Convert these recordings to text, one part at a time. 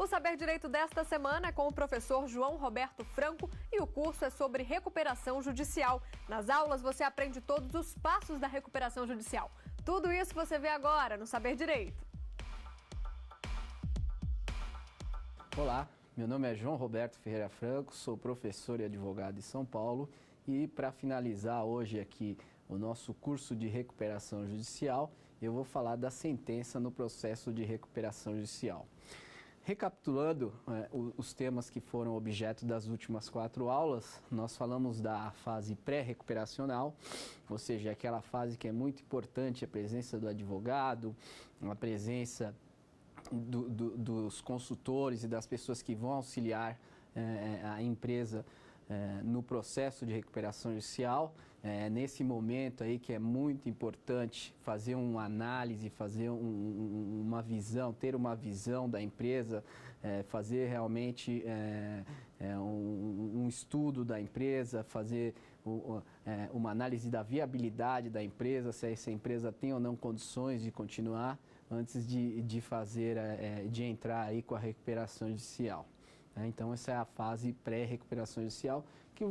O Saber Direito desta semana é com o professor João Roberto Franco e o curso é sobre recuperação judicial. Nas aulas você aprende todos os passos da recuperação judicial. Tudo isso você vê agora no Saber Direito. Olá, meu nome é João Roberto Ferreira Franco, sou professor e advogado de São Paulo e para finalizar hoje aqui o nosso curso de recuperação judicial, eu vou falar da sentença no processo de recuperação judicial. Recapitulando os temas que foram objeto das últimas 4 aulas, nós falamos da fase pré-recuperacional, ou seja, aquela fase que é muito importante, a presença do advogado, a presença dos consultores e das pessoas que vão auxiliar a empresa no processo de recuperação judicial. Nesse momento aí que é muito importante fazer uma análise, fazer uma visão, ter uma visão da empresa, fazer realmente um estudo da empresa, fazer uma análise da viabilidade da empresa, se essa empresa tem ou não condições de continuar antes de entrar aí com a recuperação judicial. Então, essa é a fase pré-recuperação judicial, que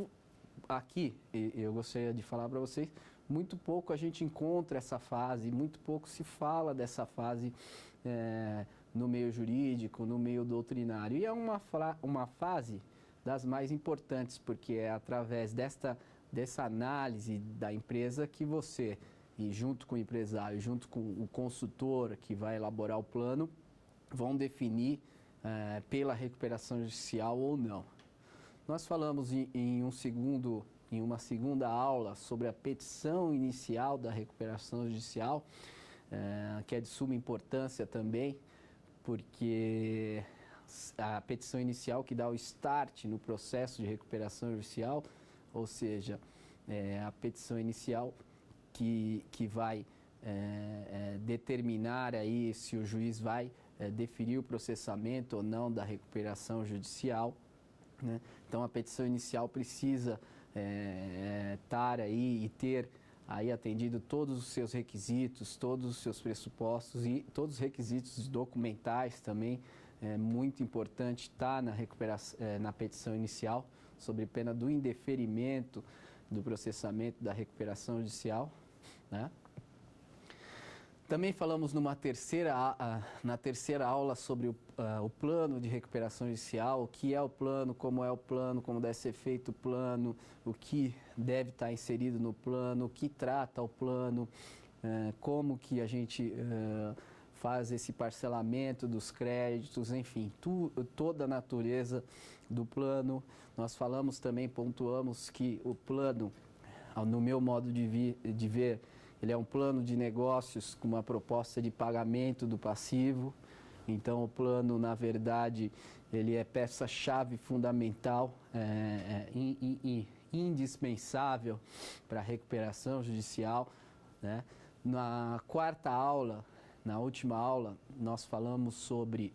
aqui eu gostaria de falar para vocês, muito pouco a gente encontra essa fase, muito pouco se fala dessa fase no meio jurídico, no meio doutrinário. E é uma fase das mais importantes, porque é através dessa análise da empresa que você, e junto com o empresário, junto com o consultor que vai elaborar o plano, vão definir pela recuperação judicial ou não. Nós falamos em uma segunda aula sobre a petição inicial da recuperação judicial, que é de suma importância também, porque a petição inicial que dá o start no processo de recuperação judicial, ou seja, a petição inicial que vai determinar aí se o juiz vai deferir o processamento ou não da recuperação judicial, né? Então a petição inicial precisa estar aí e ter aí atendido todos os seus requisitos, todos os seus pressupostos e todos os requisitos documentais também. É muito importante estar na petição inicial, sob pena do indeferimento do processamento da recuperação judicial, né? Também falamos na terceira aula sobre o plano de recuperação judicial, o que é o plano, como deve ser feito o plano, o que deve estar inserido no plano, o que trata o plano, como que a gente faz esse parcelamento dos créditos, enfim, toda a natureza do plano. Nós falamos também, pontuamos que o plano, no meu modo de ver, ele é um plano de negócios com uma proposta de pagamento do passivo. Então, o plano, na verdade, ele é peça-chave fundamental, indispensável para a recuperação judicial, né? Na quarta aula, na última aula, nós falamos sobre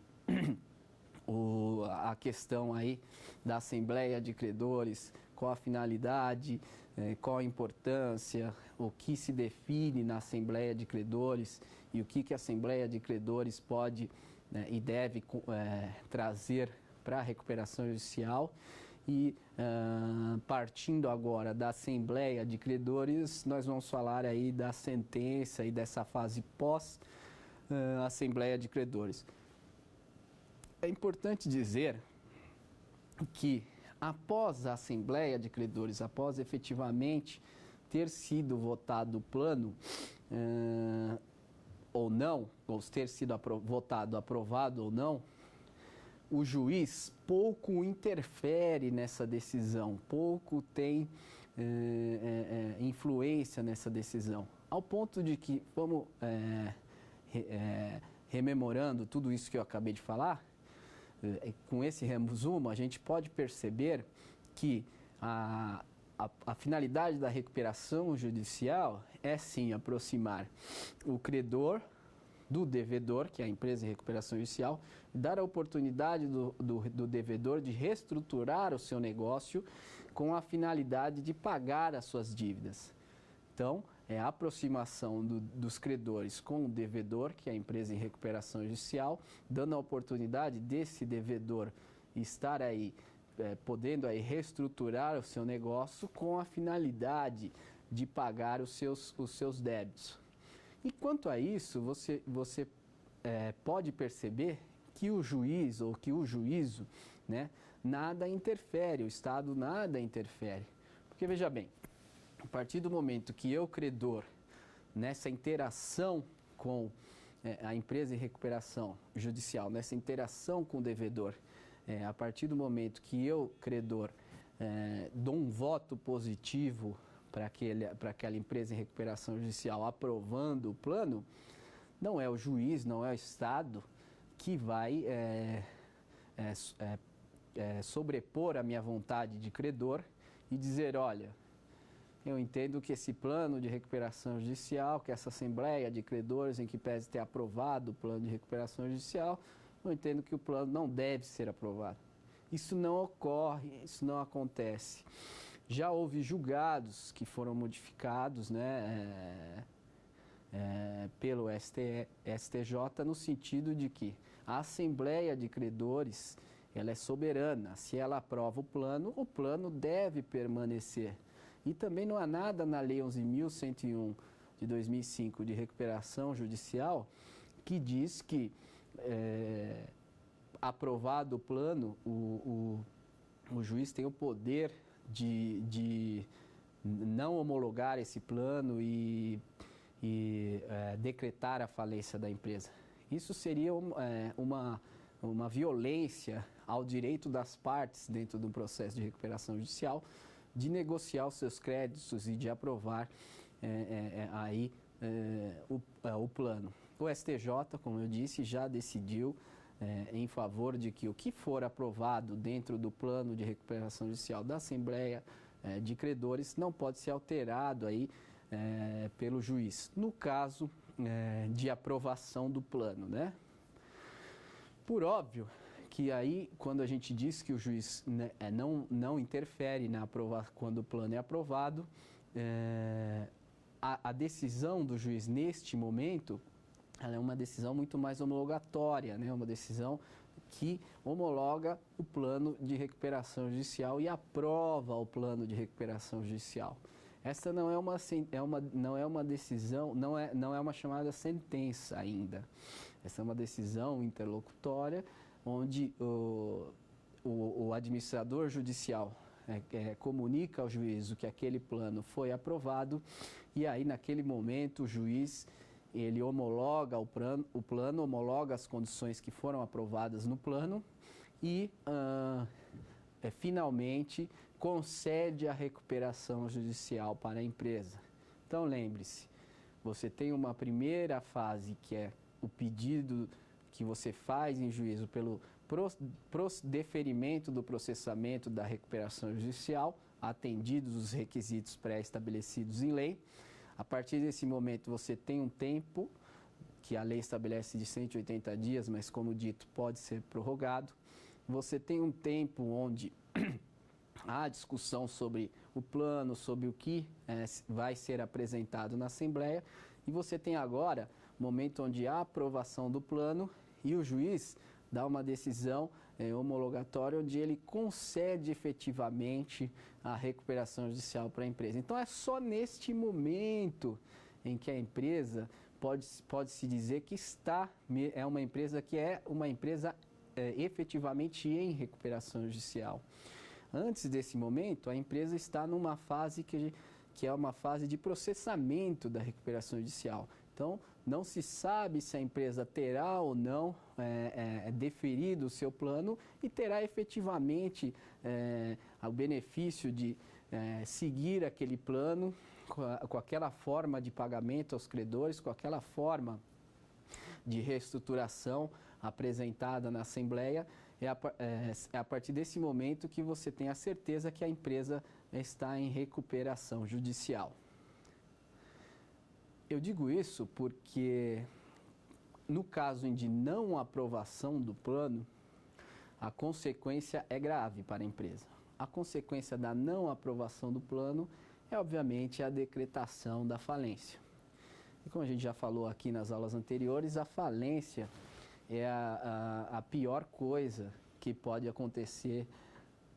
a questão aí da Assembleia de Credores, qual a finalidade, qual a importância, o que se define na Assembleia de Credores e o que a Assembleia de Credores pode e deve trazer para a recuperação judicial. E partindo agora da Assembleia de Credores, nós vamos falar aí da sentença e dessa fase pós Assembleia de Credores. É importante dizer que após a Assembleia de Credores, após efetivamente ter sido votado o plano ou não, ou ter sido aprovado ou não, o juiz pouco interfere nessa decisão, pouco tem influência nessa decisão, ao ponto de que, vamos rememorando tudo isso que eu acabei de falar, com esse resumo, a gente pode perceber que a finalidade da recuperação judicial é sim aproximar o credor do devedor, que é a empresa de recuperação judicial, dar a oportunidade do devedor de reestruturar o seu negócio com a finalidade de pagar as suas dívidas. Então, a aproximação dos credores com o devedor, que é a empresa em recuperação judicial, dando a oportunidade desse devedor estar aí, podendo aí reestruturar o seu negócio com a finalidade de pagar os seus débitos. E quanto a isso, você pode perceber que o juiz ou que o juízo, né, nada interfere, o Estado nada interfere. Porque, veja bem, a partir do momento que eu, credor, nessa interação com a empresa em recuperação judicial, nessa interação com o devedor, a partir do momento que eu, credor, dou um voto positivo para aquela empresa em recuperação judicial aprovando o plano, não é o juiz, não é o Estado que vai sobrepor a minha vontade de credor e dizer, olha, eu entendo que esse plano de recuperação judicial, que essa assembleia de credores em que pese ter aprovado o plano de recuperação judicial, eu entendo que o plano não deve ser aprovado. Isso não ocorre, isso não acontece. Já houve julgados que foram modificados, né, pelo STJ no sentido de que a assembleia de credores ela é soberana. Se ela aprova o plano deve permanecer. E também não há nada na Lei 11.101 de 2005 de recuperação judicial que diz que, aprovado o plano, o juiz tem o poder de não homologar esse plano e decretar a falência da empresa. Isso seria uma violência ao direito das partes dentro do processo de recuperação judicial de negociar os seus créditos e de aprovar o plano. O STJ, como eu disse, já decidiu em favor de que o que for aprovado dentro do plano de recuperação judicial da Assembleia de Credores não pode ser alterado aí pelo juiz, no caso de aprovação do plano, né? Por óbvio que aí, quando a gente diz que o juiz não interfere quando o plano é aprovado, a decisão do juiz neste momento, ela é uma decisão muito mais homologatória, né? Uma decisão que homologa o plano de recuperação judicial e aprova o plano de recuperação judicial. Essa não é uma decisão, não é uma chamada sentença ainda. Essa é uma decisão interlocutória onde o administrador judicial comunica ao juiz que aquele plano foi aprovado e aí naquele momento o juiz ele homologa o plano, homologa as condições que foram aprovadas no plano e finalmente concede a recuperação judicial para a empresa. Então lembre-se, você tem uma primeira fase que é o pedido que você faz em juízo pelo deferimento do processamento da recuperação judicial, atendidos os requisitos pré-estabelecidos em lei. A partir desse momento você tem um tempo que a lei estabelece de 180 dias, mas como dito pode ser prorrogado. Você tem um tempo onde há discussão sobre o plano, sobre o que vai ser apresentado na Assembleia e você tem agora o momento onde há aprovação do plano e o juiz dá uma decisão homologatória onde ele concede efetivamente a recuperação judicial para a empresa. Então é só neste momento em que a empresa pode-se dizer que é uma empresa que é uma empresa efetivamente em recuperação judicial. Antes desse momento, a empresa está numa fase que é uma fase de processamento da recuperação judicial. Então, não se sabe se a empresa terá ou não deferido o seu plano e terá efetivamente o benefício de seguir aquele plano com aquela forma de pagamento aos credores, com aquela forma de reestruturação apresentada na Assembleia. É a partir desse momento que você tem a certeza que a empresa está em recuperação judicial. Eu digo isso porque, no caso de não aprovação do plano, a consequência é grave para a empresa. A consequência da não aprovação do plano é obviamente a decretação da falência. E como a gente já falou aqui nas aulas anteriores, a falência é a pior coisa que pode acontecer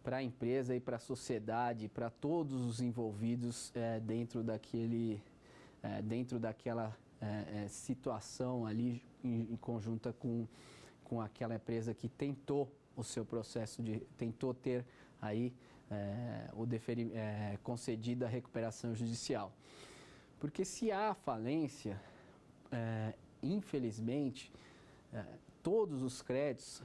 para a empresa e para a sociedade, para todos os envolvidos dentro daquela situação ali em conjunta com aquela empresa que tentou o seu processo tentou ter aí concedida a recuperação judicial. Porque se há falência, infelizmente, todos os créditos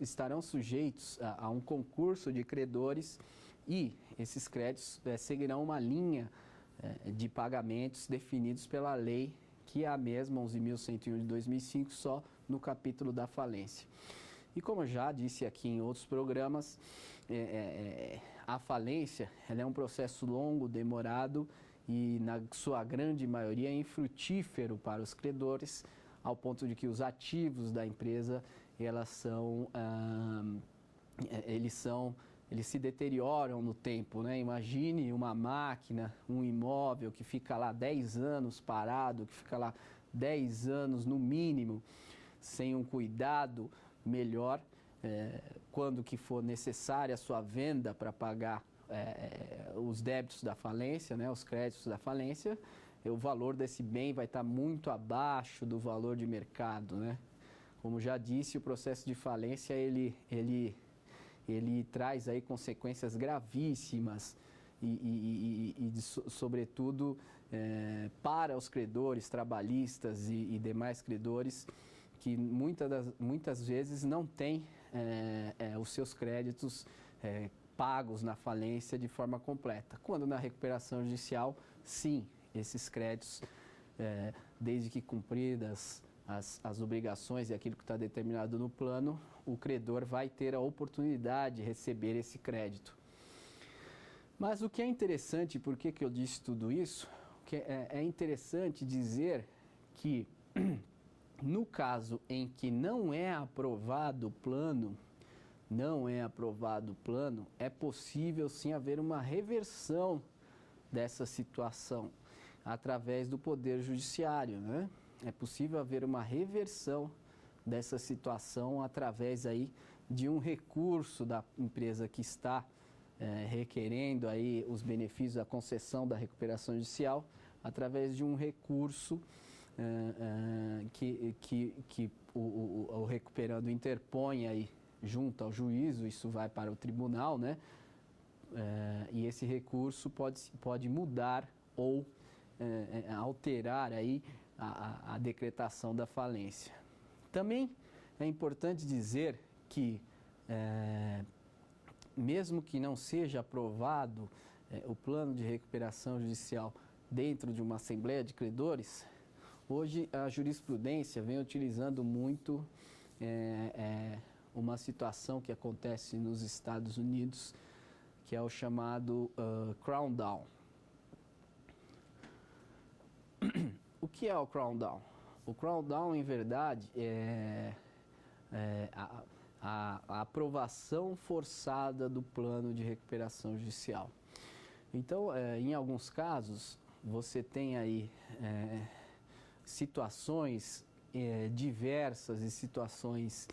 estarão sujeitos a um concurso de credores e esses créditos seguirão uma linha de pagamentos definidos pela lei, que é a mesma, 11.101 de 2005, só no capítulo da falência. E como eu já disse aqui em outros programas, a falência ela é um processo longo, demorado e, na sua grande maioria, infrutífero para os credores, ao ponto de que os ativos da empresa eles se deterioram no tempo, né? Imagine uma máquina, um imóvel que fica lá 10 anos parado, que fica lá 10 anos no mínimo, sem um cuidado melhor, quando que for necessária a sua venda para pagar os débitos da falência, né? Os créditos da falência, o valor desse bem vai estar muito abaixo do valor de mercado, né? Como já disse, o processo de falência ele traz aí consequências gravíssimas sobretudo, para os credores trabalhistas e demais credores que muitas vezes não têm os seus créditos pagos na falência de forma completa. Quando na recuperação judicial, sim, esses créditos, desde que cumpridas as obrigações e aquilo que está determinado no plano, o credor vai ter a oportunidade de receber esse crédito. Mas o que é interessante, por que eu disse tudo isso? É interessante dizer que, no caso em que não é aprovado o plano, é possível sim haver uma reversão dessa situação através do Poder Judiciário, né? É possível haver uma reversão dessa situação através aí de um recurso da empresa que está requerendo aí os benefícios da concessão da recuperação judicial, através de um recurso que o recuperando interpõe aí junto ao juízo, isso vai para o tribunal, né? E esse recurso pode mudar ou alterar aí a decretação da falência. Também é importante dizer que, mesmo que não seja aprovado o plano de recuperação judicial dentro de uma assembleia de credores, hoje a jurisprudência vem utilizando muito uma situação que acontece nos Estados Unidos, que é o chamado Crown Down. O que é o Crown Down? O Crown Down, em verdade, é a aprovação forçada do plano de recuperação judicial. Então, em alguns casos, você tem aí situações diversas e situações,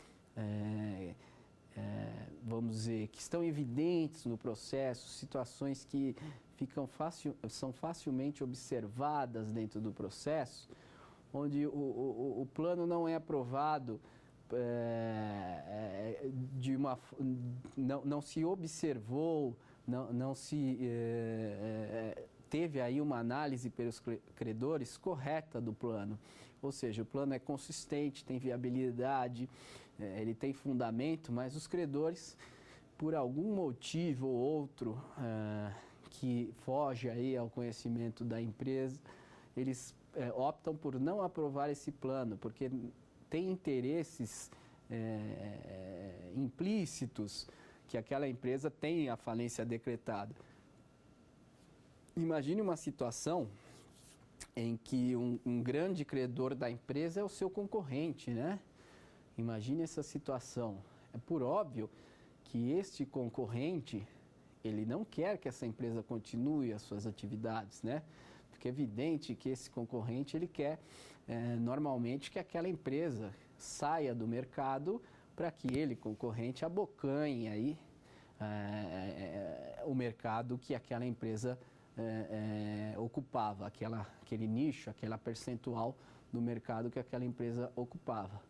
vamos dizer, que estão evidentes no processo, situações que são facilmente observadas dentro do processo, onde o plano não é aprovado, não se observou, não se teve aí uma análise pelos credores correta do plano. Ou seja, o plano é consistente, tem viabilidade, ele tem fundamento, mas os credores, por algum motivo ou outro que foge aí ao conhecimento da empresa, eles optam por não aprovar esse plano, porque tem interesses implícitos que aquela empresa tem a falência decretada. Imagine uma situação em que um grande credor da empresa é o seu concorrente, né? Imagine essa situação. É por óbvio que este concorrente, ele não quer que essa empresa continue as suas atividades, né? Porque é evidente que esse concorrente, ele quer normalmente que aquela empresa saia do mercado para que ele, concorrente, abocanhe aí o mercado que aquela empresa ocupava, aquele nicho, aquela percentual do mercado que aquela empresa ocupava.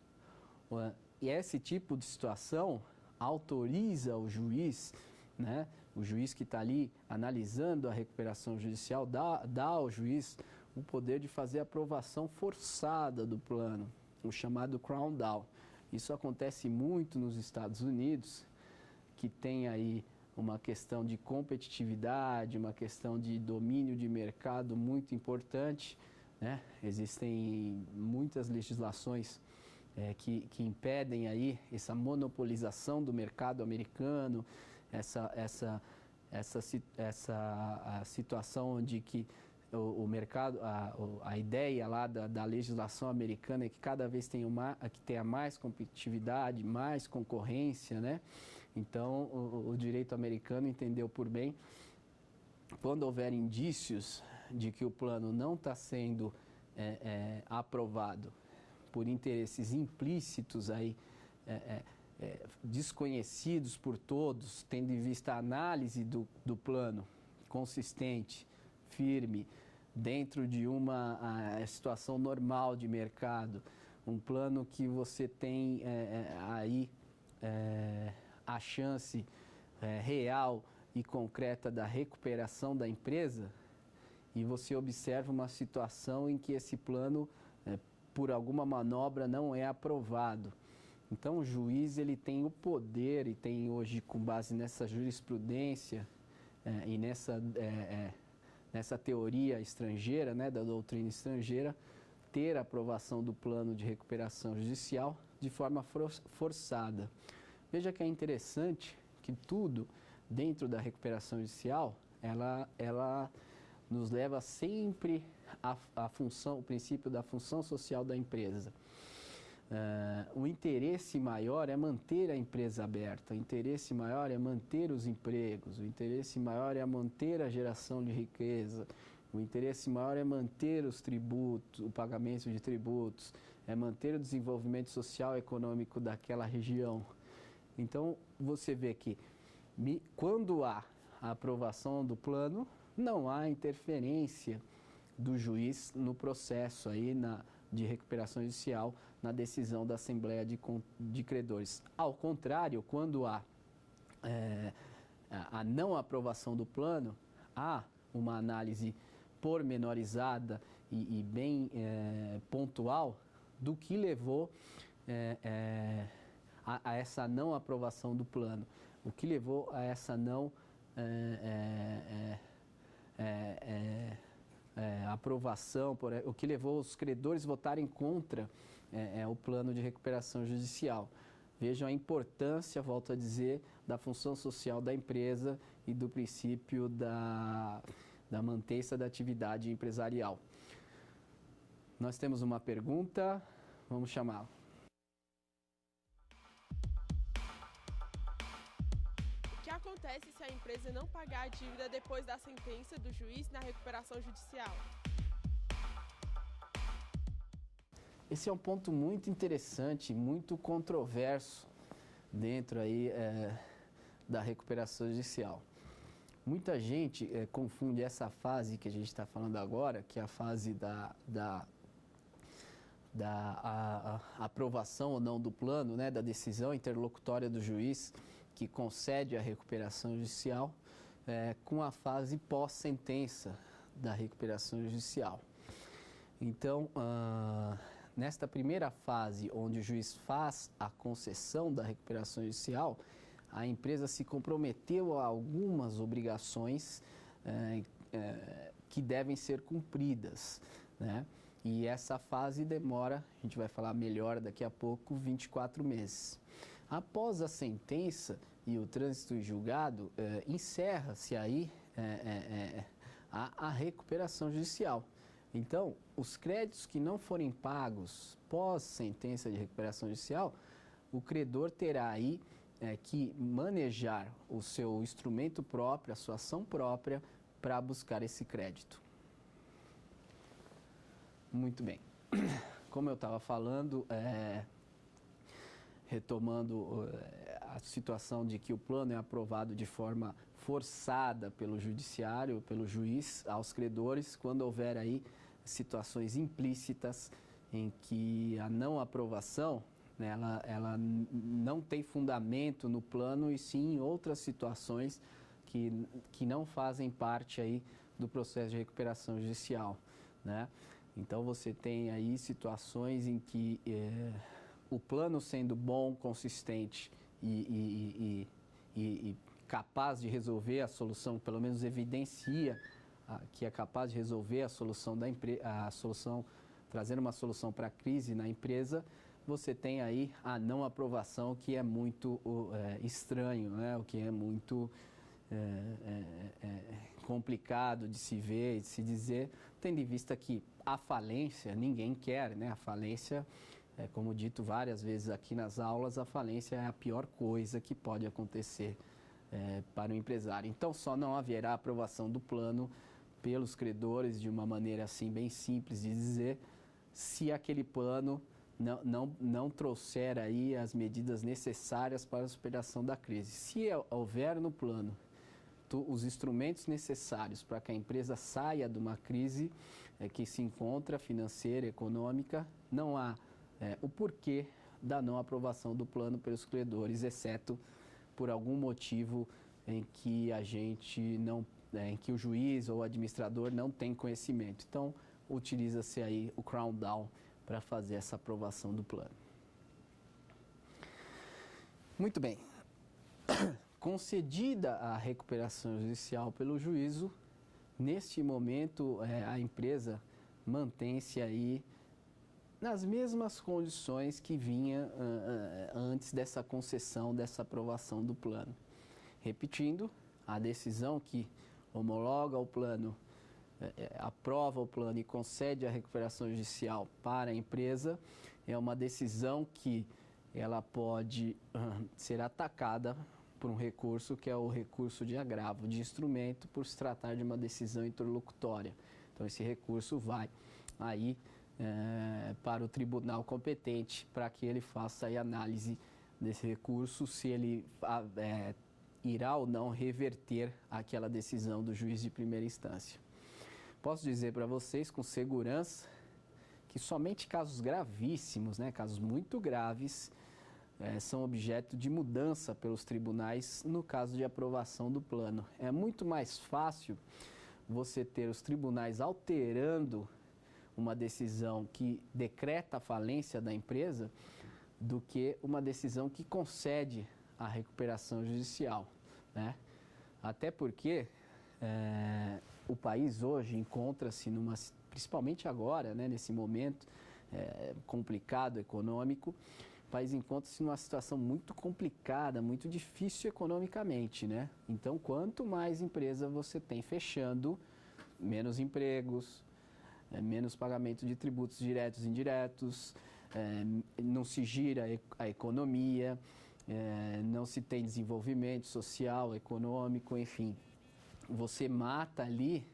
E esse tipo de situação autoriza o juiz, né? O juiz que está ali analisando a recuperação judicial, dá ao juiz o poder de fazer a aprovação forçada do plano, o chamado Crown Down. Isso acontece muito nos Estados Unidos, que tem aí uma questão de competitividade, uma questão de domínio de mercado muito importante, né? Existem muitas legislações que impedem aí essa monopolização do mercado americano, essa situação onde que o mercado, a ideia lá da legislação americana é que cada vez tenha mais competitividade, mais concorrência, né? Então, o direito americano entendeu por bem, quando houver indícios de que o plano não está sendo aprovado por interesses implícitos aí, desconhecidos por todos, tendo em vista a análise do plano consistente, firme, dentro de uma situação normal de mercado, um plano que você tem aí a chance real e concreta da recuperação da empresa, e você observa uma situação em que esse plano, por alguma manobra, não é aprovado. Então, o juiz ele tem o poder, e tem hoje, com base nessa jurisprudência e nessa teoria estrangeira, né, da doutrina estrangeira, ter a aprovação do plano de recuperação judicial de forma forçada. Veja que é interessante que tudo dentro da recuperação judicial, ela nos leva sempre à função, o princípio da função social da empresa. O interesse maior é manter a empresa aberta, o interesse maior é manter os empregos, o interesse maior é manter a geração de riqueza, o interesse maior é manter os tributos, o pagamento de tributos, é manter o desenvolvimento social e econômico daquela região. Então, você vê que quando há a aprovação do plano, não há interferência do juiz no processo aí de recuperação judicial, na decisão da Assembleia de Credores. Ao contrário, quando há a não aprovação do plano, há uma análise pormenorizada e bem pontual do que levou a essa não aprovação do plano, o que levou a essa não aprovação, o que levou os credores a votarem contra o plano de recuperação judicial. Vejam a importância, volto a dizer, da função social da empresa e do princípio da mantença da atividade empresarial. Nós temos uma pergunta, vamos chamá-la. O que acontece se a empresa não pagar a dívida depois da sentença do juiz na recuperação judicial? Esse é um ponto muito interessante, muito controverso dentro aí da recuperação judicial. Muita gente confunde essa fase que a gente está falando agora, que é a fase da aprovação ou não do plano, né, da decisão interlocutória do juiz que concede a recuperação judicial, com a fase pós-sentença da recuperação judicial. Então, nesta primeira fase, onde o juiz faz a concessão da recuperação judicial, a empresa se comprometeu a algumas obrigações que devem ser cumpridas, né? E essa fase demora, a gente vai falar melhor daqui a pouco, 24 meses. Após a sentença e o trânsito em julgado, encerra-se aí a recuperação judicial. Então, os créditos que não forem pagos pós sentença de recuperação judicial, o credor terá aí que manejar o seu instrumento próprio, a sua ação própria, para buscar esse crédito. Muito bem. Como eu estava falando, retomando a situação de que o plano é aprovado de forma forçada pelo judiciário, pelo juiz, aos credores, quando houver aí situações implícitas em que a não aprovação, né, ela não tem fundamento no plano e sim em outras situações que não fazem parte aí do processo de recuperação judicial, né? Então você tem aí situações em que o plano sendo bom, consistente e capaz de resolver a solução, pelo menos evidencia que é capaz de resolver a solução da trazendo uma solução para a crise na empresa, você tem aí a não aprovação, que é muito estranho, né? O que é muito complicado de se ver e de se dizer, tendo em vista que a falência ninguém quer, né? A falência, como dito várias vezes aqui nas aulas, a falência é a pior coisa que pode acontecer para o empresário. Então, só não haverá aprovação do plano pelos credores, de uma maneira assim bem simples de dizer, se aquele plano não trouxer aí as medidas necessárias para a superação da crise. Se houver no plano os instrumentos necessários para que a empresa saia de uma crise que se encontra, financeira, econômica, não há o porquê da não aprovação do plano pelos credores, exceto por algum motivo em que em que o juiz ou o administrador não tem conhecimento. Então, utiliza-se aí o Crown Down para fazer essa aprovação do plano. Muito bem. Concedida a recuperação judicial pelo juízo, neste momento a empresa mantém-se aí nas mesmas condições que vinha antes dessa concessão, dessa aprovação do plano. Repetindo, a decisão que homologa o plano, aprova o plano e concede a recuperação judicial para a empresa, é uma decisão que ela pode ser atacada por um recurso que é o recurso de agravo de instrumento por se tratar de uma decisão interlocutória. Então esse recurso vai aí para o tribunal competente para que ele faça a análise desse recurso, se ele irá ou não reverter aquela decisão do juiz de primeira instância. Posso dizer para vocês com segurança que somente casos gravíssimos, né, casos muito graves, são objeto de mudança pelos tribunais no caso de aprovação do plano. É muito mais fácil você ter os tribunais alterando uma decisão que decreta a falência da empresa do que uma decisão que concede a recuperação judicial, né? Até porque o país hoje encontra-se principalmente agora, né, nesse momento complicado econômico, o país encontra-se numa situação muito complicada, muito difícil economicamente, né? Então, quanto mais empresa você tem fechando, menos empregos, menos pagamento de tributos diretos e indiretos, não se gira a economia, não se tem desenvolvimento social, econômico, enfim. Você mata ali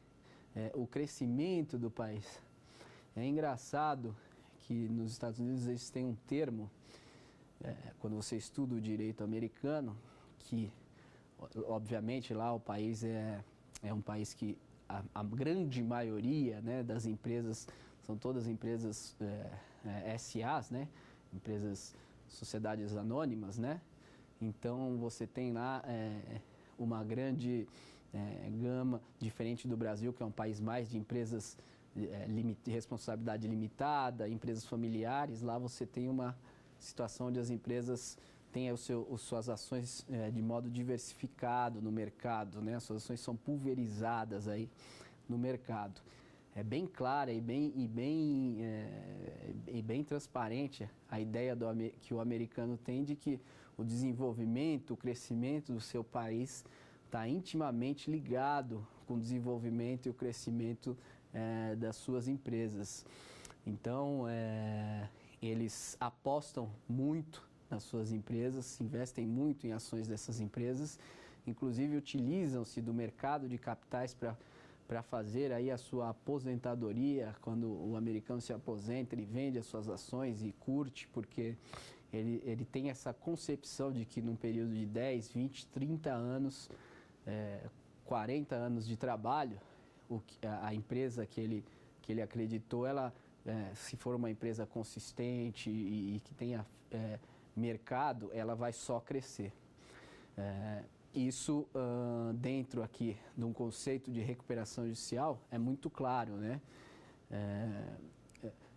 o crescimento do país. É engraçado que nos Estados Unidos eles têm um termo, quando você estuda o direito americano, que obviamente lá o país é um país que a grande maioria, né, das empresas são todas empresas SAs, né, empresas, sociedades anônimas, né? Então você tem lá uma grande gama, diferente do Brasil, que é um país mais de empresas de responsabilidade limitada, empresas familiares. Lá você tem uma situação onde as empresas têm as suas ações de modo diversificado no mercado, né? As suas ações são pulverizadas aí no mercado. É bem clara e bem transparente a ideia que o americano tem de que o desenvolvimento, o crescimento do seu país está intimamente ligado com o desenvolvimento e o crescimento das suas empresas. Então, eles apostam muito nas suas empresas, investem muito em ações dessas empresas, inclusive utilizam-se do mercado de capitais para fazer aí a sua aposentadoria. Quando o americano se aposenta, ele vende as suas ações e curte, porque ele tem essa concepção de que num período de 10, 20, 30 anos, 40 anos de trabalho, a empresa que ele acreditou, ela, se for uma empresa consistente e que tenha mercado, ela vai só crescer. Isso, dentro aqui de um conceito de recuperação judicial, é muito claro, né?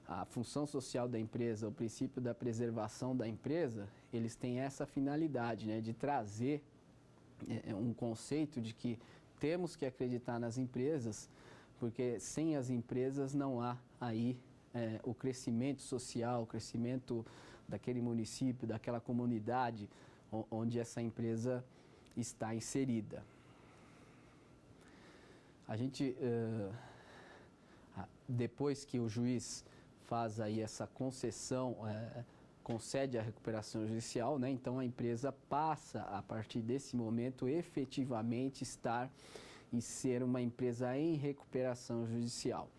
A função social da empresa, o princípio da preservação da empresa, eles têm essa finalidade, né? De trazer um conceito de que temos que acreditar nas empresas, porque sem as empresas não há aí o crescimento social, o crescimento daquele município, daquela comunidade onde essa empresa está inserida. A gente, depois que o juiz faz aí essa concessão, concede a recuperação judicial, né? Então a empresa passa, a partir desse momento, efetivamente estar e ser uma empresa em recuperação judicial.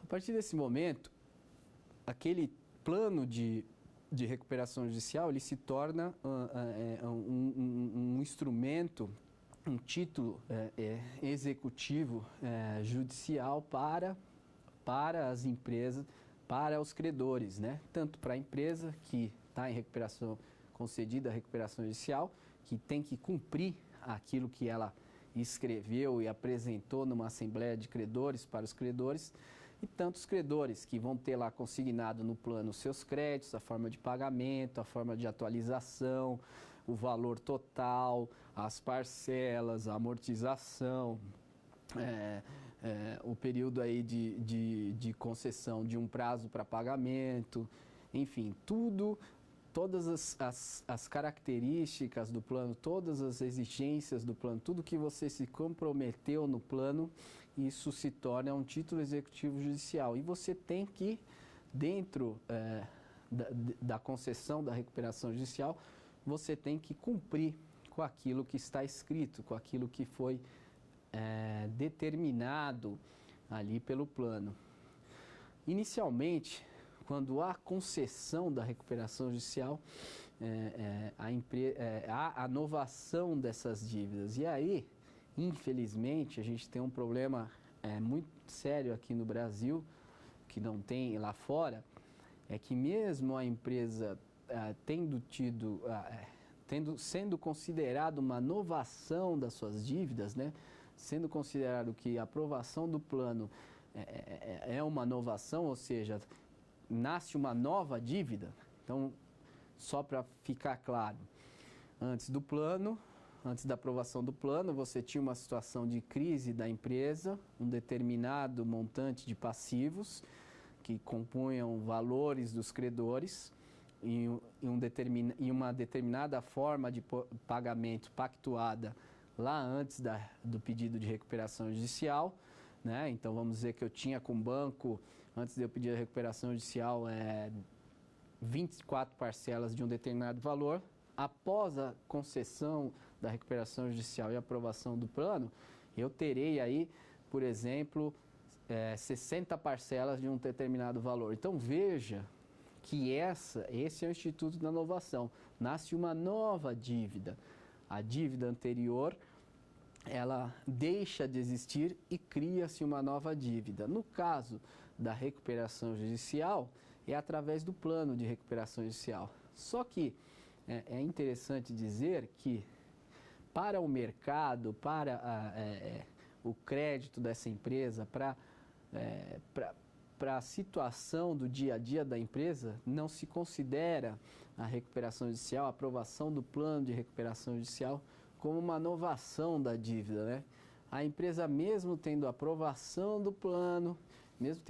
A partir desse momento, aquele plano de recuperação judicial, ele se torna um instrumento, um título executivo judicial para as empresas, para os credores, né? Tanto para a empresa que está em recuperação, concedida a recuperação judicial, que tem que cumprir aquilo que ela escreveu e apresentou numa assembleia de credores para os credores, e tantos credores que vão ter lá consignado no plano os seus créditos, a forma de pagamento, a forma de atualização, o valor total, as parcelas, a amortização, o período aí de concessão de um prazo para pagamento, enfim, todas as características do plano, todas as exigências do plano, tudo que você se comprometeu no plano, isso se torna um título executivo judicial. E você tem que, dentro da concessão da recuperação judicial, você tem que cumprir com aquilo que está escrito, com aquilo que foi determinado ali pelo plano. Inicialmente, quando há concessão da recuperação judicial, há a novação dessas dívidas. E aí, infelizmente, a gente tem um problema muito sério aqui no Brasil, que não tem lá fora, é que mesmo a empresa sendo considerado uma novação das suas dívidas, né? Sendo considerado que a aprovação do plano é uma novação, ou seja, nasce uma nova dívida. Então, só para ficar claro, antes da aprovação do plano, você tinha uma situação de crise da empresa, um determinado montante de passivos que compunham valores dos credores e uma determinada forma de pagamento pactuada lá antes do pedido de recuperação judicial, né? Então, vamos dizer que eu tinha com o banco, antes de eu pedir a recuperação judicial, 24 parcelas de um determinado valor. Após a concessão da recuperação judicial e aprovação do plano, eu terei aí, por exemplo, 60 parcelas de um determinado valor. Então, veja que esse é o Instituto da Inovação. Nasce uma nova dívida. A dívida anterior, ela deixa de existir e cria-se uma nova dívida. No caso da recuperação judicial, é através do plano de recuperação judicial. Só que é interessante dizer que para o mercado, para o crédito dessa empresa, para a situação do dia a dia da empresa, não se considera a recuperação judicial, a aprovação do plano de recuperação judicial como uma novação da dívida, né? A empresa, mesmo tendo a aprovação do plano, mesmo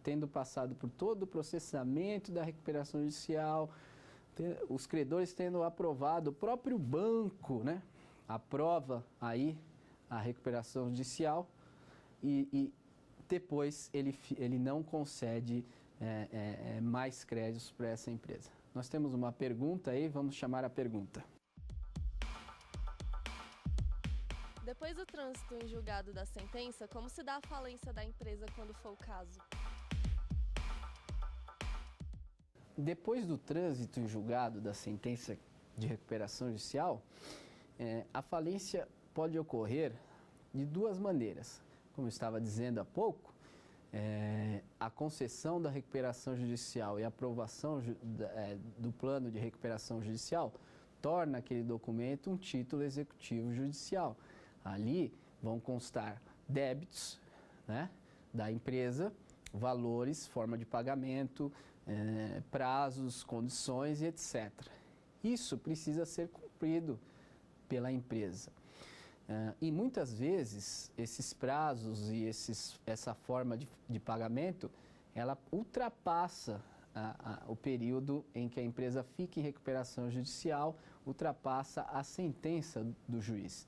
tendo passado por todo o processamento da recuperação judicial, os credores tendo aprovado, o próprio banco, né, aprova aí a recuperação judicial e depois ele não concede mais créditos para essa empresa. nós temos uma pergunta aí, vamos chamar a pergunta. Depois do trânsito em julgado da sentença, como se dá a falência da empresa quando for o caso? Depois do trânsito em julgado da sentença de recuperação judicial, a falência pode ocorrer de duas maneiras. Como eu estava dizendo há pouco, a concessão da recuperação judicial e a aprovação do plano de recuperação judicial torna aquele documento um título executivo judicial. Ali vão constar débitos, né, da empresa, valores, forma de pagamento, prazos, condições e etc. Isso precisa ser cumprido pela empresa. E muitas vezes esses prazos e essa forma de pagamento, ela ultrapassa o período em que a empresa fica em recuperação judicial, ultrapassa a sentença do juiz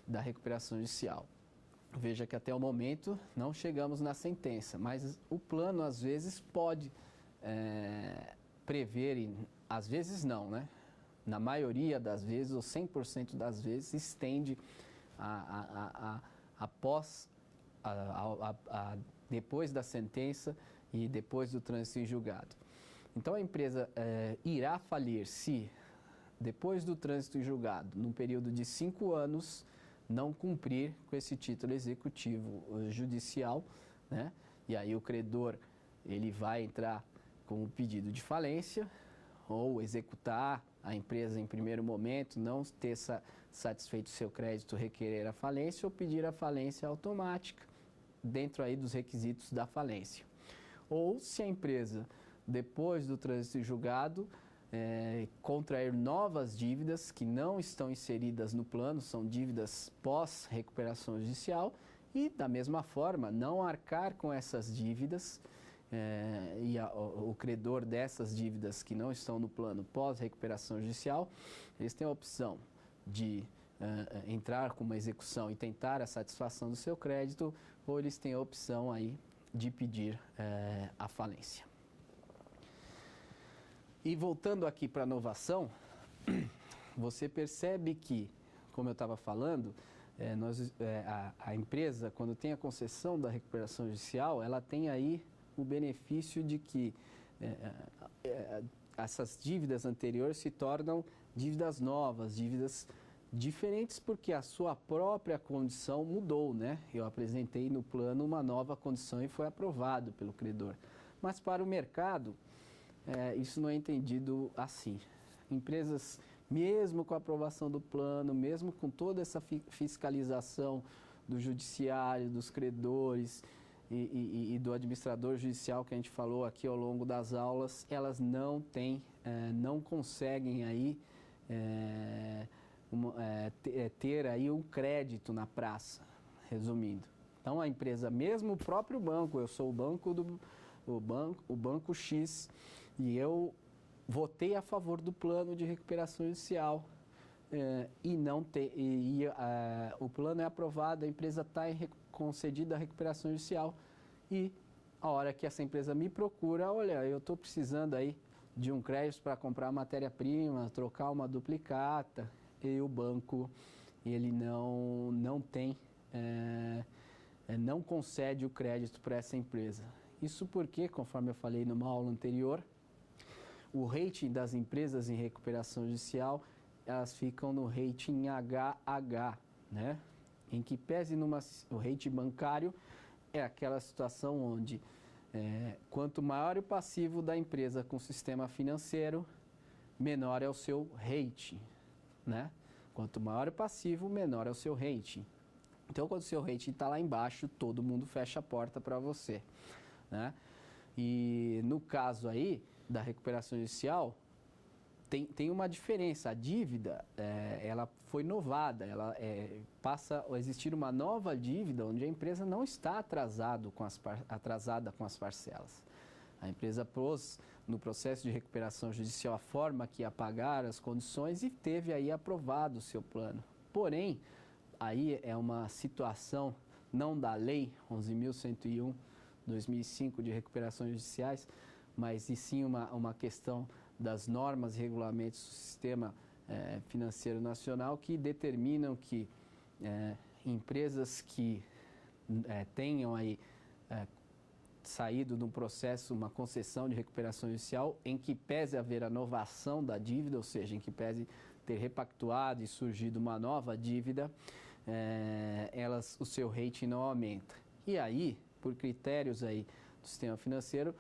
da recuperação judicial. Veja que até o momento não chegamos na sentença, mas o plano às vezes pode prever, e às vezes não, né? Na maioria das vezes, ou 100% das vezes, estende depois da sentença e depois do trânsito em julgado. Então a empresa irá falir se, depois do trânsito em julgado, num período de 5 anos, não cumprir com esse título executivo judicial, né? E aí o credor ele vai entrar com o pedido de falência ou executar a empresa em primeiro momento, não ter satisfeito o seu crédito, requerer a falência ou pedir a falência automática, dentro aí dos requisitos da falência. Ou se a empresa, depois do trânsito em julgado, contrair novas dívidas que não estão inseridas no plano, são dívidas pós-recuperação judicial, e da mesma forma não arcar com essas dívidas, o credor dessas dívidas que não estão no plano pós-recuperação judicial, eles têm a opção de entrar com uma execução e tentar a satisfação do seu crédito, ou eles têm a opção aí de pedir a falência. E voltando aqui para a novação, você percebe que, como eu estava falando, a empresa, quando tem a concessão da recuperação judicial, ela tem aí o benefício de que essas dívidas anteriores se tornam dívidas novas, dívidas diferentes, porque a sua própria condição mudou, né? Eu apresentei no plano uma nova condição e foi aprovado pelo credor. Mas para o mercado, isso não é entendido assim. Empresas, mesmo com a aprovação do plano, mesmo com toda essa fiscalização do judiciário, dos credores e do administrador judicial que a gente falou aqui ao longo das aulas, elas não conseguem aí ter aí um crédito na praça, resumindo. Então a empresa, mesmo o próprio banco, eu sou o banco X, e eu votei a favor do plano de recuperação judicial o plano é aprovado, a empresa está concedida a recuperação judicial, e a hora que essa empresa me procura, olha, eu estou precisando aí de um crédito para comprar matéria-prima, trocar uma duplicata, e o banco ele não concede o crédito para essa empresa. Isso porque, conforme eu falei numa aula anterior, o rating das empresas em recuperação judicial, elas ficam no rating HH, né? Em que pese o rating bancário é aquela situação onde quanto maior o passivo da empresa com o sistema financeiro, menor é o seu rating, né? Quanto maior o passivo, menor é o seu rating. Então, quando o seu rating está lá embaixo, todo mundo fecha a porta para você, né? E no caso aí da recuperação judicial, tem uma diferença. A dívida, ela foi novada, ela passa a existir uma nova dívida onde a empresa não está atrasada com as parcelas. A empresa pôs no processo de recuperação judicial a forma que ia pagar, as condições, e teve aí aprovado o seu plano. Porém, aí é uma situação não da Lei 11.101/2005 de recuperações judiciais, mas e sim uma questão das normas e regulamentos do sistema financeiro nacional que determinam que empresas que tenham aí saído de um processo, uma concessão de recuperação judicial, em que pese haver a novação da dívida, ou seja, em que pese ter repactuado e surgido uma nova dívida, o seu rating não aumenta. E aí, por critérios aí do sistema financeiro,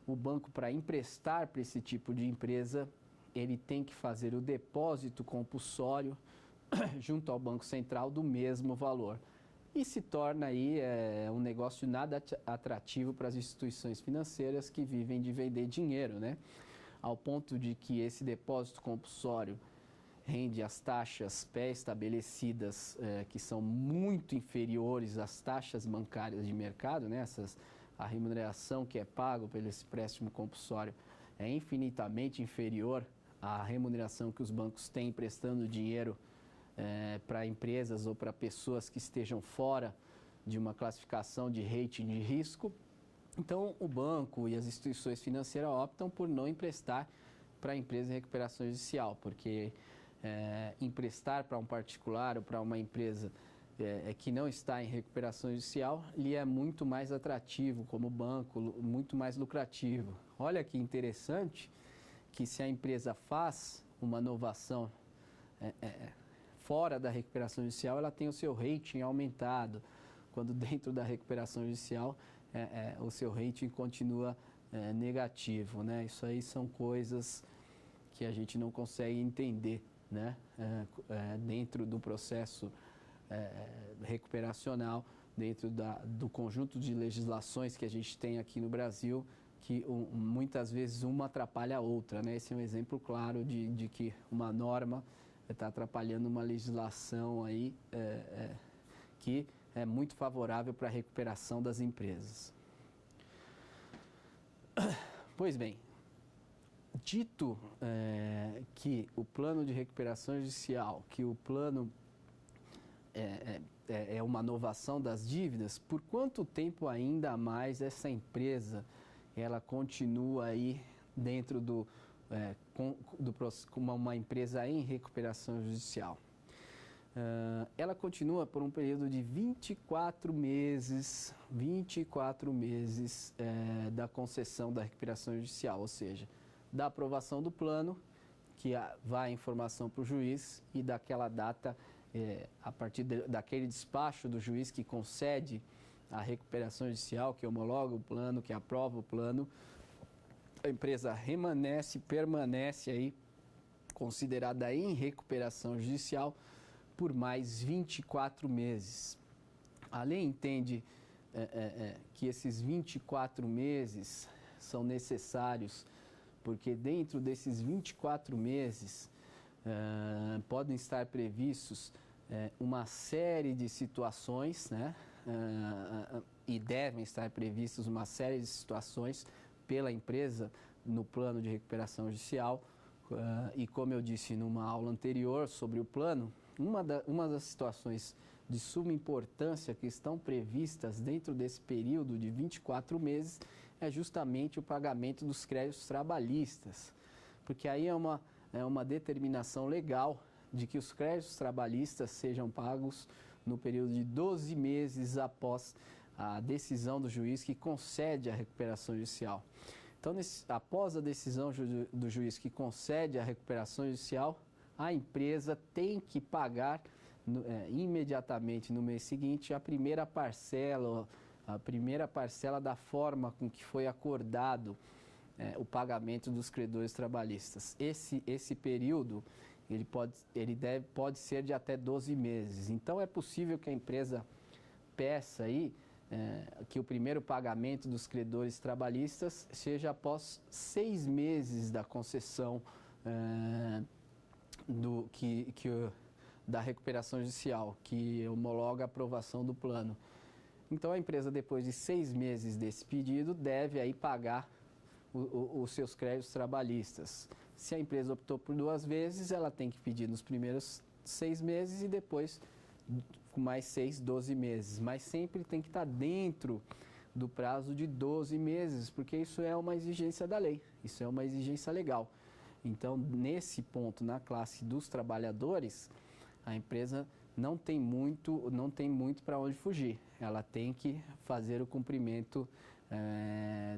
o banco, para emprestar para esse tipo de empresa, ele tem que fazer o depósito compulsório junto ao Banco Central do mesmo valor. E se torna aí um negócio nada atrativo para as instituições financeiras que vivem de vender dinheiro, né? Ao ponto de que esse depósito compulsório rende as taxas pré-estabelecidas, que são muito inferiores às taxas bancárias de mercado, né? A remuneração que é paga pelo esse empréstimo compulsório é infinitamente inferior à remuneração que os bancos têm emprestando dinheiro para empresas ou para pessoas que estejam fora de uma classificação de rating de risco. Então, o banco e as instituições financeiras optam por não emprestar para a empresa em recuperação judicial, porque emprestar para um particular ou para uma empresa que não está em recuperação judicial, lhe é muito mais atrativo como banco, muito mais lucrativo. Olha que interessante que se a empresa faz uma novação fora da recuperação judicial, ela tem o seu rating aumentado, quando dentro da recuperação judicial o seu rating continua negativo, né? Isso aí são coisas que a gente não consegue entender, né? Dentro do processo recuperacional, dentro do conjunto de legislações que a gente tem aqui no Brasil, que muitas vezes uma atrapalha a outra, né? Esse é um exemplo claro de que uma norma está atrapalhando uma legislação aí que é muito favorável para a recuperação das empresas. Pois bem, dito que o plano de recuperação judicial, que o plano é uma novação das dívidas, por quanto tempo ainda mais essa empresa ela continua aí dentro como uma empresa em recuperação judicial? Ela continua por um período de 24 meses da concessão da recuperação judicial, ou seja, da aprovação do plano, que vai a informação para o juiz, e daquela data, a partir daquele despacho do juiz que concede a recuperação judicial, que homologa o plano, que aprova o plano, a empresa permanece aí considerada em recuperação judicial por mais 24 meses. A lei entende que esses 24 meses são necessários porque dentro desses 24 meses podem estar previstos uma série de situações, né? E devem estar previstas uma série de situações pela empresa no plano de recuperação judicial. E como eu disse numa aula anterior sobre o plano, uma das situações de suma importância que estão previstas dentro desse período de 24 meses é justamente o pagamento dos créditos trabalhistas, porque aí é uma determinação legal de que os créditos trabalhistas sejam pagos no período de 12 meses após a decisão do juiz que concede a recuperação judicial. Então, após a decisão do juiz que concede a recuperação judicial, a empresa tem que pagar imediatamente no mês seguinte a primeira parcela da forma com que foi acordado o pagamento dos credores trabalhistas. Esse período pode ser de até 12 meses. Então, é possível que a empresa peça aí que o primeiro pagamento dos credores trabalhistas seja após 6 meses da concessão da recuperação judicial, que homologa a aprovação do plano. Então, a empresa, depois de 6 meses desse pedido, deve aí pagar os seus créditos trabalhistas. Se a empresa optou por 2 vezes, ela tem que pedir nos primeiros 6 meses e depois com mais 6, 12 meses. Mas sempre tem que estar dentro do prazo de 12 meses, porque isso é uma exigência da lei, isso é uma exigência legal. Então, nesse ponto, na classe dos trabalhadores, a empresa não tem muito para onde fugir. Ela tem que fazer o cumprimento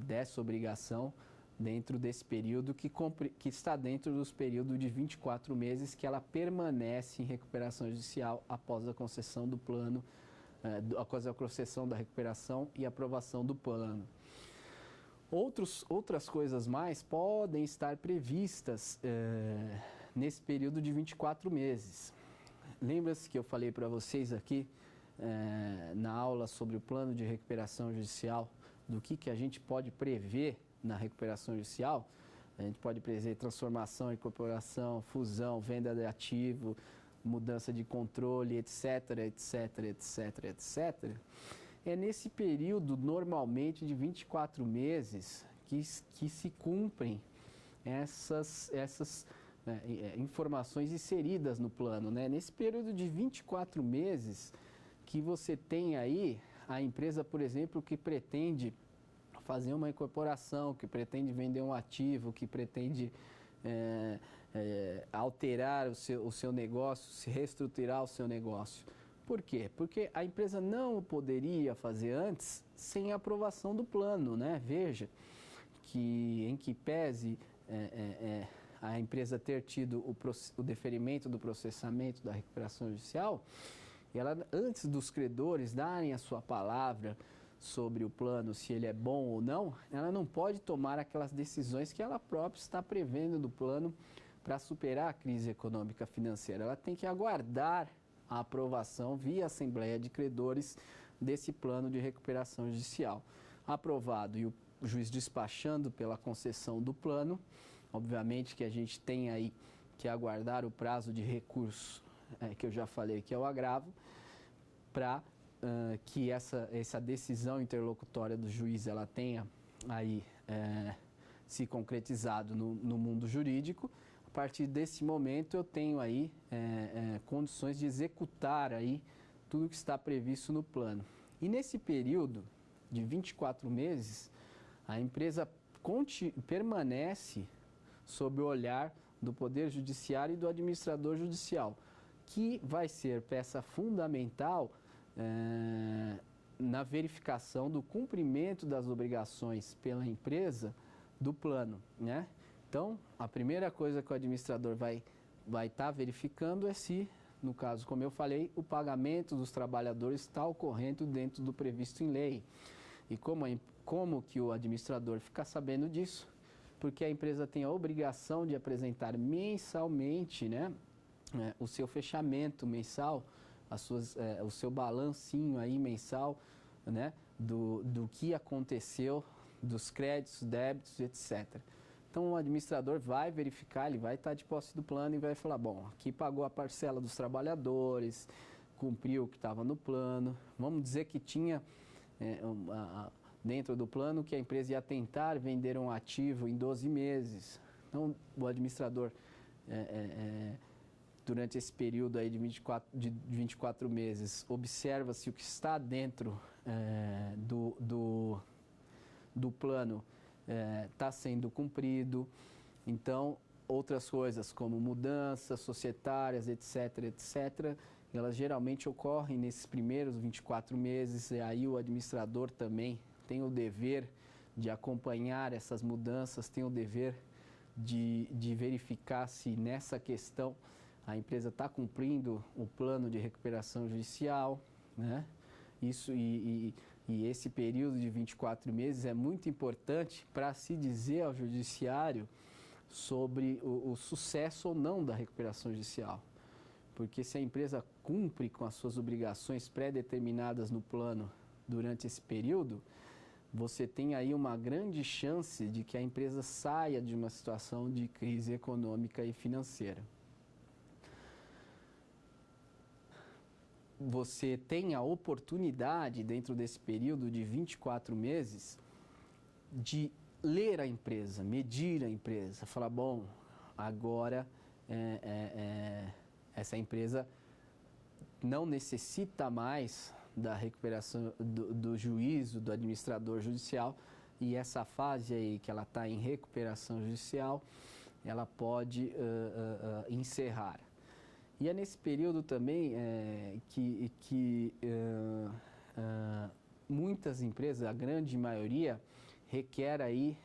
dessa obrigação dentro desse período que está dentro dos períodos de 24 meses que ela permanece em recuperação judicial após a concessão do plano, após a concessão da recuperação e aprovação do plano. Outras coisas mais podem estar previstas nesse período de 24 meses. Lembra-se que eu falei para vocês aqui na aula sobre o plano de recuperação judicial, do que a gente pode prever na recuperação judicial? A gente pode prever transformação, incorporação, fusão, venda de ativo, mudança de controle, etc, etc, etc, etc. É nesse período, normalmente, de 24 meses que se cumprem essas informações inseridas no plano, né? Nesse período de 24 meses que você tem aí a empresa, por exemplo, que pretende fazer uma incorporação, que pretende vender um ativo, que pretende alterar o seu negócio, se reestruturar o seu negócio. Por quê? Porque a empresa não poderia fazer antes sem a aprovação do plano, né? Veja que, em que pese a empresa ter tido o deferimento do processamento da recuperação judicial, ela, antes dos credores darem a sua palavra sobre o plano, se ele é bom ou não, ela não pode tomar aquelas decisões que ela própria está prevendo do plano para superar a crise econômica financeira. Ela tem que aguardar a aprovação via Assembleia de Credores desse plano de recuperação judicial. Aprovado e o juiz despachando pela concessão do plano, obviamente que a gente tem aí que aguardar o prazo de recurso, que eu já falei que é o agravo, para que essa decisão interlocutória do juiz ela tenha aí se concretizado no mundo jurídico. A partir desse momento eu tenho aí condições de executar aí tudo que está previsto no plano. E nesse período de 24 meses, a empresa permanece sob o olhar do Poder Judiciário e do Administrador Judicial, que vai ser peça fundamental na verificação do cumprimento das obrigações pela empresa do plano, né? Então, a primeira coisa que o administrador vai estar verificando é se, no caso, como eu falei, o pagamento dos trabalhadores está ocorrendo dentro do previsto em lei. E como que o administrador fica sabendo disso? Porque a empresa tem a obrigação de apresentar mensalmente, né, o seu fechamento mensal, o seu balancinho aí mensal, né, do que aconteceu, dos créditos, débitos, etc. Então o administrador vai verificar, ele vai estar de posse do plano e vai falar, bom, aqui pagou a parcela dos trabalhadores, cumpriu o que estava no plano. Vamos dizer que tinha dentro do plano que a empresa ia tentar vender um ativo em 12 meses. Então o administrador, durante esse período aí de 24 meses, observa-se o que está dentro do plano está sendo cumprido. Então, outras coisas como mudanças societárias, etc., etc., elas geralmente ocorrem nesses primeiros 24 meses, e aí o administrador também tem o dever de acompanhar essas mudanças, tem o dever de verificar se nessa questão a empresa está cumprindo o plano de recuperação judicial, né? Isso e esse período de 24 meses é muito importante para se dizer ao judiciário sobre o sucesso ou não da recuperação judicial. Porque se a empresa cumpre com as suas obrigações pré-determinadas no plano durante esse período, você tem aí uma grande chance de que a empresa saia de uma situação de crise econômica e financeira. Você tem a oportunidade, dentro desse período de 24 meses, de ler a empresa, medir a empresa, falar, bom, agora essa empresa não necessita mais da recuperação do juízo, do administrador judicial, e essa fase aí que ela está em recuperação judicial, ela pode encerrar. E é nesse período também que muitas empresas, a grande maioria, requer aí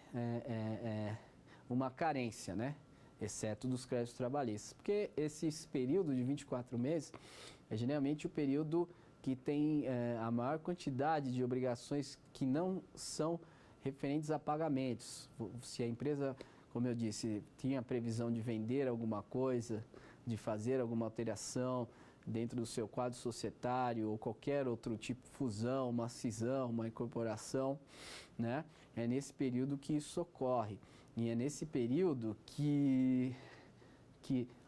uma carência, né? Exceto dos créditos trabalhistas. Porque esse período de 24 meses é geralmente o período que tem a maior quantidade de obrigações que não são referentes a pagamentos. Se a empresa, como eu disse, tinha a previsão de vender alguma coisa, de fazer alguma alteração dentro do seu quadro societário ou qualquer outro tipo de fusão, uma cisão, uma incorporação, né? É nesse período que isso ocorre. E é nesse período que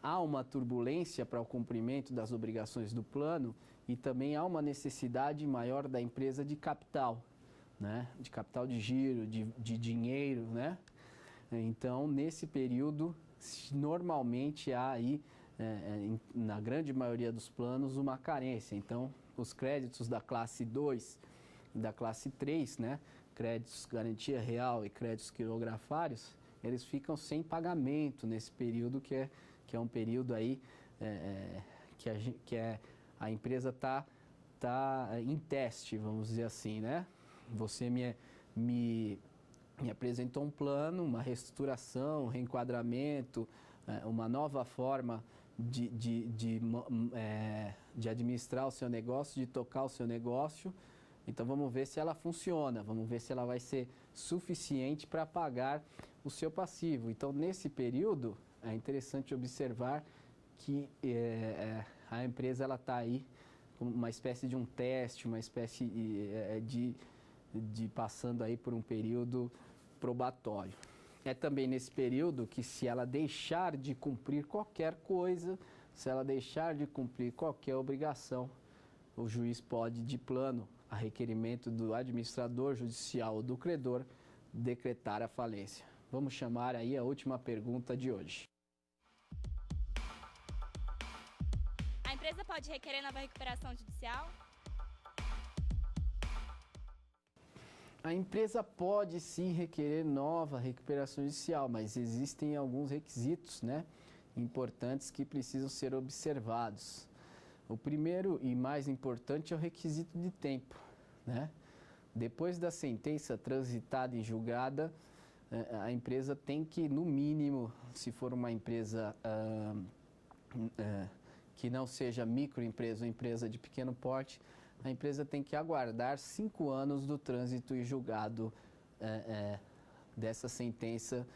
há uma turbulência para o cumprimento das obrigações do plano e também há uma necessidade maior da empresa de capital, né? De capital de giro, de dinheiro, né? Então, nesse período, normalmente há aí, na grande maioria dos planos, uma carência. Então, os créditos da classe 2 e da classe 3, né? Créditos garantia real e créditos quirografários, eles ficam sem pagamento nesse período que é um período aí a empresa está em teste, vamos dizer assim, né? Você me apresentou um plano, uma reestruturação, um reenquadramento, uma nova forma de administrar o seu negócio, de tocar o seu negócio. Então vamos ver se ela funciona, vamos ver se ela vai ser suficiente para pagar o seu passivo. Então nesse período é interessante observar que a empresa ela está aí com uma espécie de um teste, uma espécie de passando aí por um período probatório. É também nesse período que, se ela deixar de cumprir qualquer coisa, se ela deixar de cumprir qualquer obrigação, o juiz pode, de plano, a requerimento do administrador judicial ou do credor, decretar a falência. Vamos chamar aí a última pergunta de hoje. A empresa pode requerer nova recuperação judicial? A empresa pode sim requerer nova recuperação judicial, mas existem alguns requisitos, né, importantes que precisam ser observados. O primeiro e mais importante é o requisito de tempo, né? Depois da sentença transitada em julgada, a empresa tem que, no mínimo, se for uma empresa que não seja microempresa ou empresa de pequeno porte, a empresa tem que aguardar 5 anos do trânsito e julgado dessa sentença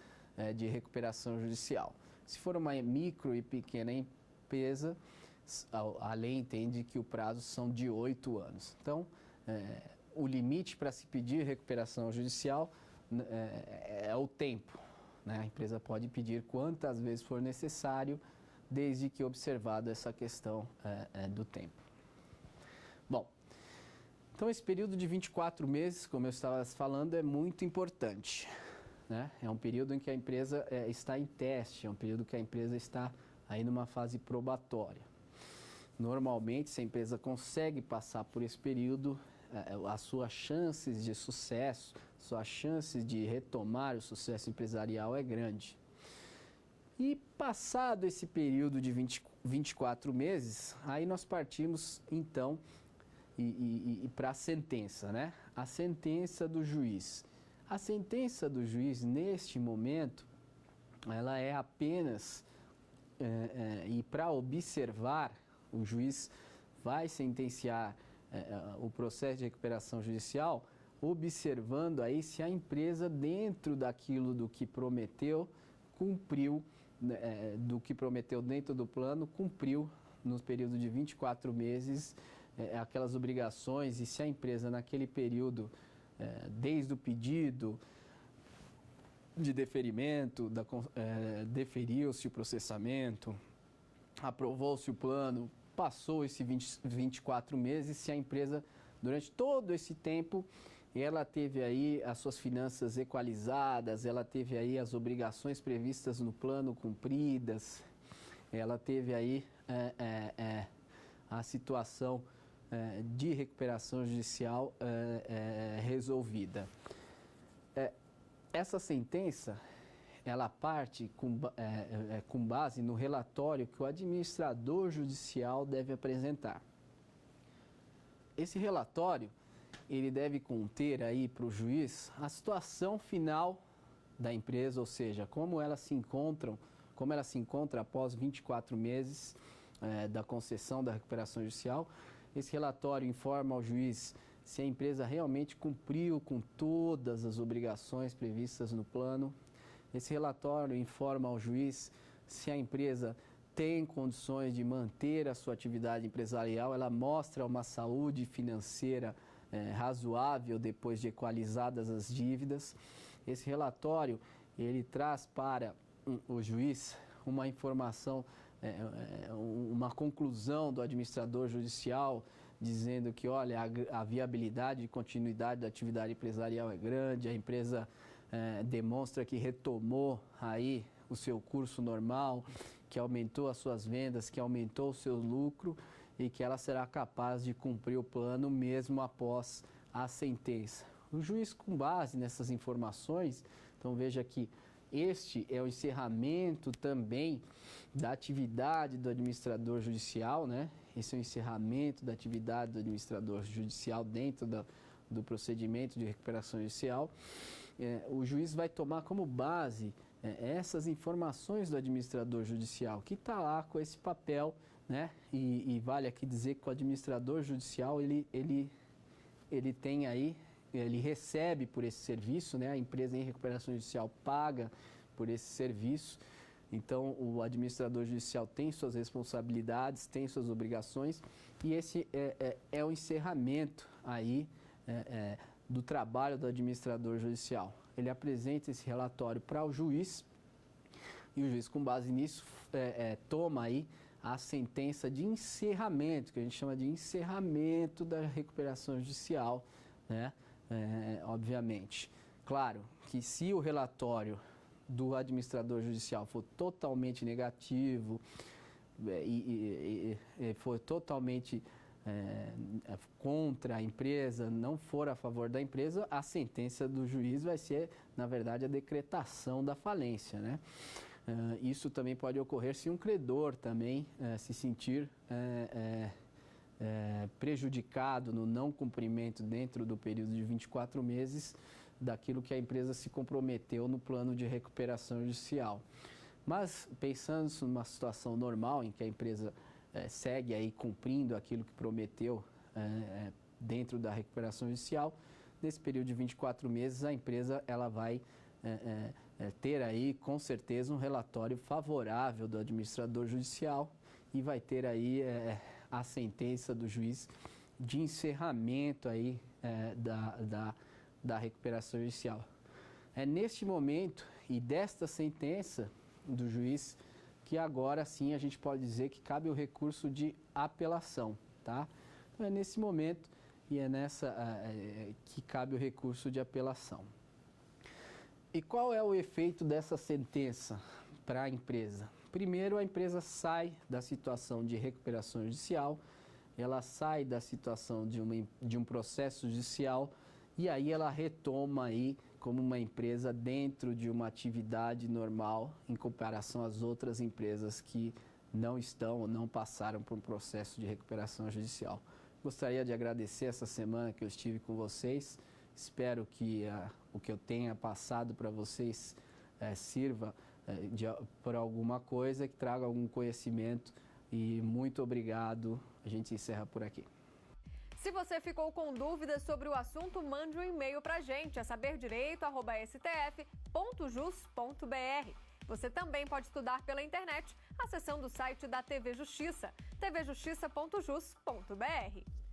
de recuperação judicial. Se for uma micro e pequena empresa, a lei entende que o prazo são de 8 anos. Então, o limite para se pedir recuperação judicial é o tempo, né? A empresa pode pedir quantas vezes for necessário, desde que observado essa questão do tempo. Bom, então esse período de 24 meses, como eu estava falando, é muito importante, né? É um período em que a empresa está em teste, é um período que a empresa está aí numa fase probatória. Normalmente, se a empresa consegue passar por esse período, as suas chances de sucesso, suas chances de retomar o sucesso empresarial é grande. E passado esse período de 24 meses, aí nós partimos então para a sentença, né? A sentença do juiz. A sentença do juiz, neste momento, ela é apenas, e para observar, o juiz vai sentenciar o processo de recuperação judicial, observando aí se a empresa, dentro daquilo do que prometeu, cumpriu, do que prometeu dentro do plano, cumpriu no período de 24 meses aquelas obrigações, e se a empresa naquele período, desde o pedido de deferimento, deferiu-se o processamento, aprovou-se o plano, passou esse 24 meses, se a empresa, durante todo esse tempo, ela teve aí as suas finanças equalizadas, ela teve aí as obrigações previstas no plano cumpridas, ela teve aí a situação de recuperação judicial resolvida. Essa sentença, ela parte com base no relatório que o administrador judicial deve apresentar. Esse relatório, ele deve conter aí para o juiz a situação final da empresa, ou seja, como ela se encontra após 24 meses da concessão da recuperação judicial. Esse relatório informa ao juiz se a empresa realmente cumpriu com todas as obrigações previstas no plano. Esse relatório informa ao juiz se a empresa tem condições de manter a sua atividade empresarial, ela mostra uma saúde financeira razoável depois de equalizadas as dívidas. Esse relatório, ele traz para o juiz uma informação, uma conclusão do administrador judicial, dizendo que, olha, a viabilidade e continuidade da atividade empresarial é grande, a empresa demonstra que retomou aí o seu curso normal, que aumentou as suas vendas, que aumentou o seu lucro e que ela será capaz de cumprir o plano mesmo após a sentença. O juiz, com base nessas informações, então veja que este é o encerramento também da atividade do administrador judicial, né? Esse é o encerramento da atividade do administrador judicial dentro do procedimento de recuperação judicial. O juiz vai tomar como base essas informações do administrador judicial, que está lá com esse papel, né? E vale aqui dizer que o administrador judicial, ele tem aí, ele recebe por esse serviço, né? A empresa em recuperação judicial paga por esse serviço. Então, o administrador judicial tem suas responsabilidades, tem suas obrigações, e esse é o encerramento aí do trabalho do administrador judicial. Ele apresenta esse relatório para o juiz, e o juiz, com base nisso, toma aí a sentença de encerramento, que a gente chama de encerramento da recuperação judicial, né? Obviamente. Claro que se o relatório do administrador judicial for totalmente negativo e for totalmente contra a empresa, não for a favor da empresa, a sentença do juiz vai ser, na verdade, a decretação da falência, né? Isso também pode ocorrer se um credor também se sentir prejudicado no não cumprimento dentro do período de 24 meses daquilo que a empresa se comprometeu no plano de recuperação judicial. Mas pensando numa situação normal em que a empresa segue aí cumprindo aquilo que prometeu dentro da recuperação judicial, nesse período de 24 meses a empresa ela vai ter aí com certeza um relatório favorável do administrador judicial e vai ter aí a sentença do juiz de encerramento aí da recuperação judicial. É neste momento e desta sentença do juiz que agora sim a gente pode dizer que cabe o recurso de apelação, tá? Então é nesse momento e é nessa que cabe o recurso de apelação. E qual é o efeito dessa sentença para a empresa? Primeiro, a empresa sai da situação de recuperação judicial, ela sai da situação de um processo judicial e aí ela retoma aí como uma empresa dentro de uma atividade normal em comparação às outras empresas que não estão ou não passaram por um processo de recuperação judicial. Gostaria de agradecer essa semana que eu estive com vocês. Espero que o que eu tenha passado para vocês sirva por alguma coisa, que traga algum conhecimento. E muito obrigado. A gente encerra por aqui. Se você ficou com dúvidas sobre o assunto, mande um e-mail para a gente, saberdireito@stf.jus.br. Você também pode estudar pela internet, acessando o site da TV Justiça, tvjustiça.jus.br.